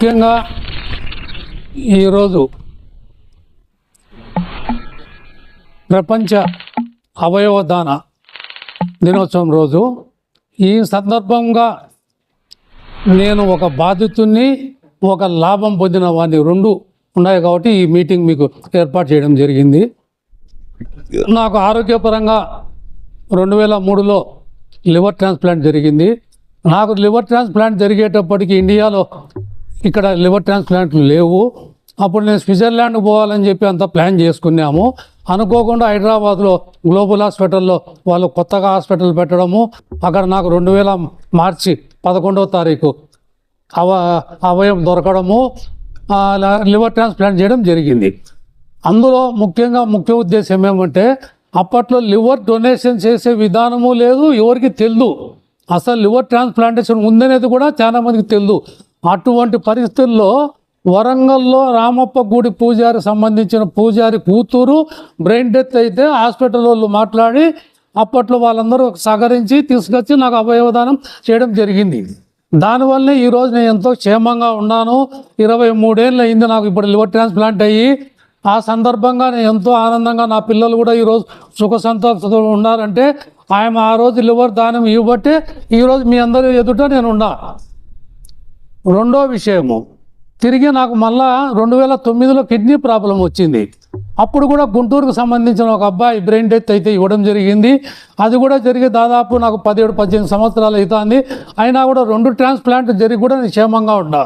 ముఖ్యంగా ఈరోజు ప్రపంచ అవయవ దాన దినోత్సవం రోజు. ఈ సందర్భంగా నేను ఒక బాధితుడిని, ఒక లాభం పొందిన వాడిని రెండు ఉన్నాయి కాబట్టి ఈ మీటింగ్ మీకు ఏర్పాటు చేయడం జరిగింది. నాకు ఆరోగ్యపరంగా 2003లో లివర్ ట్రాన్స్ప్లాంట్ జరిగింది. నాకు లివర్ ట్రాన్స్ప్లాంట్ జరిగేటప్పటికి ఇండియాలో ఇక్కడ లివర్ ట్రాన్స్ప్లాంట్లు లేవు. అప్పుడు నేను స్విట్జర్లాండ్ పోవాలని చెప్పి అంతా ప్లాన్ చేసుకున్నాము. అనుకోకుండా హైదరాబాద్లో గ్లోబల్ హాస్పిటల్లో వాళ్ళు కొత్తగా హాస్పిటల్ పెట్టడము, అక్కడ నాకు 2000 మార్చి 11వ తారీఖు అవయవం దొరకడము, లివర్ ట్రాన్స్ప్లాంట్ చేయడం జరిగింది. అందులో ముఖ్య ఉద్దేశం ఏమంటే, అప్పట్లో లివర్ డొనేషన్ చేసే విధానము లేదు, ఎవరికి తెలియదు. అసలు లివర్ ట్రాన్స్ప్లాంటేషన్ ఉందనేది కూడా చాలా మందికి తెలియదు. అటువంటి పరిస్థితుల్లో వరంగల్లో రామప్ప గుడి పూజారి సంబంధించిన పూజారి కూతురు బ్రెయిన్ డెత్ అయితే హాస్పిటల్ వాళ్ళు మాట్లాడి అప్పట్లో వాళ్ళందరూ సహకరించి తీసుకొచ్చి నాకు అవయవదానం చేయడం జరిగింది. దానివల్లే ఈరోజు నేను ఎంతో క్షేమంగా ఉన్నాను. 23 ఏళ్ళు అయింది నాకు ఇప్పుడు లివర్ ట్రాన్స్ప్లాంట్ అయ్యి. ఆ సందర్భంగా నేను ఎంతో ఆనందంగా, నా పిల్లలు కూడా ఈరోజు సుఖ సంతోషంతో ఉన్నారంటే ఆయన ఆ రోజు లివర్ దానం ఇవ్వబట్టే ఈరోజు మీ అందరూ ఎదుట నేను ఉన్నా. రెండో విషయము, తిరిగి నాకు మళ్ళా 2009లో కిడ్నీ ప్రాబ్లం వచ్చింది. అప్పుడు కూడా గుంటూరుకు సంబంధించిన ఒక అబ్బాయి బ్రెయిన్ డెత్ అయితే ఇవ్వడం జరిగింది. అది కూడా జరిగి దాదాపు నాకు 17-18 సంవత్సరాలు అవుతుంది. అయినా కూడా 2 ట్రాన్స్ప్లాంట్ జరిగి కూడా నేను క్షేమంగా ఉన్నా.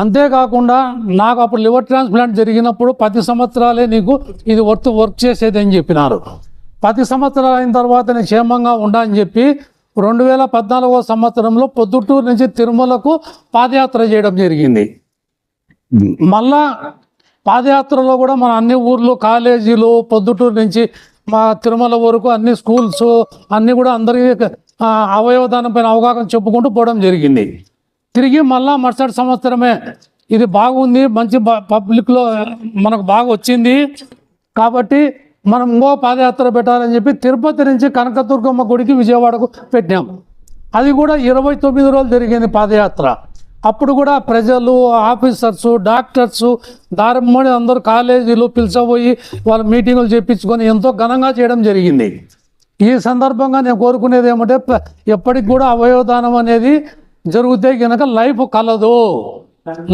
అంతేకాకుండా నాకు అప్పుడు లివర్ ట్రాన్స్ప్లాంట్ జరిగినప్పుడు 10 సంవత్సరాలే నీకు ఇది వర్క్ చేసేది అని చెప్పినారు. 10 సంవత్సరాలు అయిన తర్వాత నేను క్షేమంగా ఉండా అని చెప్పి 2014వ సంవత్సరంలో పొద్దుటూరు నుంచి తిరుమలకు పాదయాత్ర చేయడం జరిగింది. మళ్ళా పాదయాత్రలో కూడా మన అన్ని ఊర్లు, కాలేజీలు, పొద్దుటూరు నుంచి మా తిరుమల వరకు అన్ని స్కూల్స్ అన్నీ కూడా అందరికీ అవయవదానం పైన అవగాహన చెప్పుకుంటూ పోవడం జరిగింది. తిరిగి మళ్ళా మరుసటి సంవత్సరమే ఇది బాగుంది, మంచి పబ్లిక్లో మనకు బాగా వచ్చింది కాబట్టి మనం ఇంకో పాదయాత్ర పెట్టాలని చెప్పి తిరుపతి నుంచి కనకదుర్గమ్మ గుడికి విజయవాడకు పెట్టినాం. అది కూడా 29 రోజులు జరిగింది పాదయాత్ర. అప్పుడు కూడా ప్రజలు, ఆఫీసర్సు, డాక్టర్సు, దారమ్మడి అందరూ కాలేజీలు పిలిచబోయి వాళ్ళ మీటింగులు చేయించుకొని ఎంతో ఘనంగా చేయడం జరిగింది. ఈ సందర్భంగా నేను కోరుకునేది ఏమంటే, ఎప్పటికి కూడా అవయవదానం అనేది జరిగితే కనుక లైఫ్ కలదు,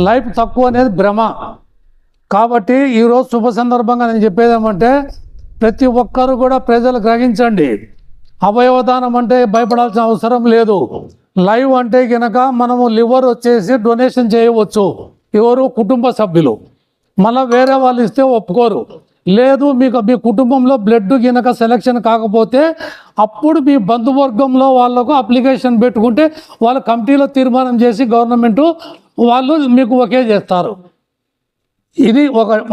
లైఫ్ తక్కువ అనేది భ్రమ. కాబట్టి ఈరోజు శుభ సందర్భంగా నేను చెప్పేది ఏమంటే, ప్రతి ఒక్కరు కూడా ప్రజలు గ్రహించండి, అవయవదానం అంటే భయపడాల్సిన అవసరం లేదు. లైవ్ అంటే కనుక మనము లివర్ వచ్చేసి డొనేషన్ చేయవచ్చు, ఎవరు కుటుంబ సభ్యులు. మళ్ళీ వేరే వాళ్ళు ఇస్తే ఒప్పుకోరు. లేదు మీకు మీ కుటుంబంలో బ్లడ్ కనుక సెలెక్షన్ కాకపోతే అప్పుడు మీ బంధువర్గంలో వాళ్ళకు అప్లికేషన్ పెట్టుకుంటే వాళ్ళ కమిటీలో తీర్మానం చేసి గవర్నమెంట్ వాళ్ళు మీకు ఒకే చేస్తారు. ఇది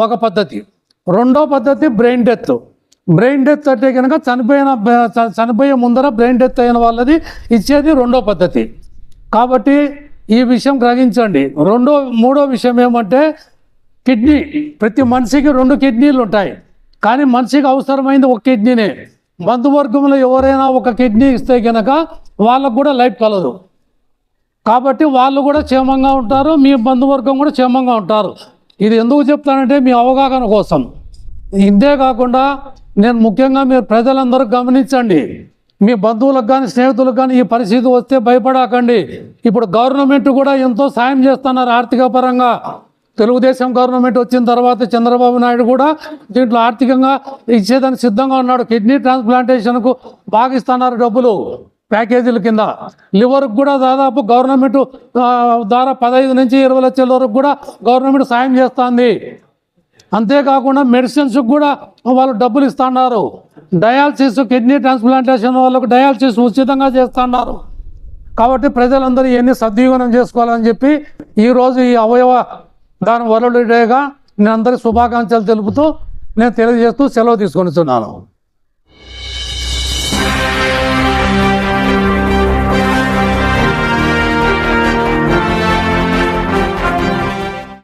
ఒక పద్ధతి. రెండో పద్ధతి బ్రెయిన్ డెత్. బ్రెయిన్ డెత్ అంటే కనుక చనిపోయే ముందర బ్రెయిన్ డెత్ అయిన వాళ్ళది ఇచ్చేది రెండో పద్ధతి. కాబట్టి ఈ విషయం గ్రహించండి. మూడో విషయం ఏమంటే, కిడ్నీ. ప్రతి మనిషికి 2 కిడ్నీలు ఉంటాయి, కానీ మనిషికి అవసరమైంది ఒక కిడ్నీనే. బంధువర్గంలో ఎవరైనా ఒక కిడ్నీ ఇస్తే కనుక వాళ్ళకు కూడా లైఫ్ కలదు. కాబట్టి వాళ్ళు కూడా క్షేమంగా ఉంటారు, మీ బంధువర్గం కూడా క్షేమంగా ఉంటారు. ఇది ఎందుకు చెప్తానంటే మీ అవగాహన కోసం. ఇంతే కాకుండా నేను ముఖ్యంగా మీరు ప్రజలందరూ గమనించండి, మీ బంధువులకు కానీ స్నేహితులకు కానీ ఈ పరిస్థితి వస్తే భయపడకండి. ఇప్పుడు గవర్నమెంట్ కూడా ఎంతో సాయం చేస్తున్నారు ఆర్థిక పరంగా. తెలుగుదేశం గవర్నమెంట్ వచ్చిన తర్వాత చంద్రబాబు నాయుడు కూడా దీంట్లో ఆర్థికంగా ఇచ్చేదానికి సిద్ధంగా ఉన్నాడు. కిడ్నీ ట్రాన్స్ప్లాంటేషన్కు బాగా ఇస్తున్నారు డబ్బులు ప్యాకేజీల కింద. లివర్కి కూడా దాదాపు గవర్నమెంట్ ద్వారా 15 నుంచి 20 లక్షల వరకు కూడా గవర్నమెంట్ సాయం చేస్తుంది. అంతేకాకుండా మెడిసిన్స్కి కూడా వాళ్ళు డబ్బులు ఇస్తున్నారు. డయాలసిస్, కిడ్నీ ట్రాన్స్ప్లాంటేషన్ వాళ్ళకు డయాలసిస్ ఉచితంగా చేస్తున్నారు. కాబట్టి ప్రజలందరూ ఇవన్నీ సద్వినియోగం చేసుకోవాలని చెప్పి ఈరోజు ఈ అవయవ దాని వరల్డ్ డేగా నేను అందరి శుభాకాంక్షలు తెలుపుతూ నేను తెలియజేస్తూ సెలవు తీసుకొనిస్తున్నాను.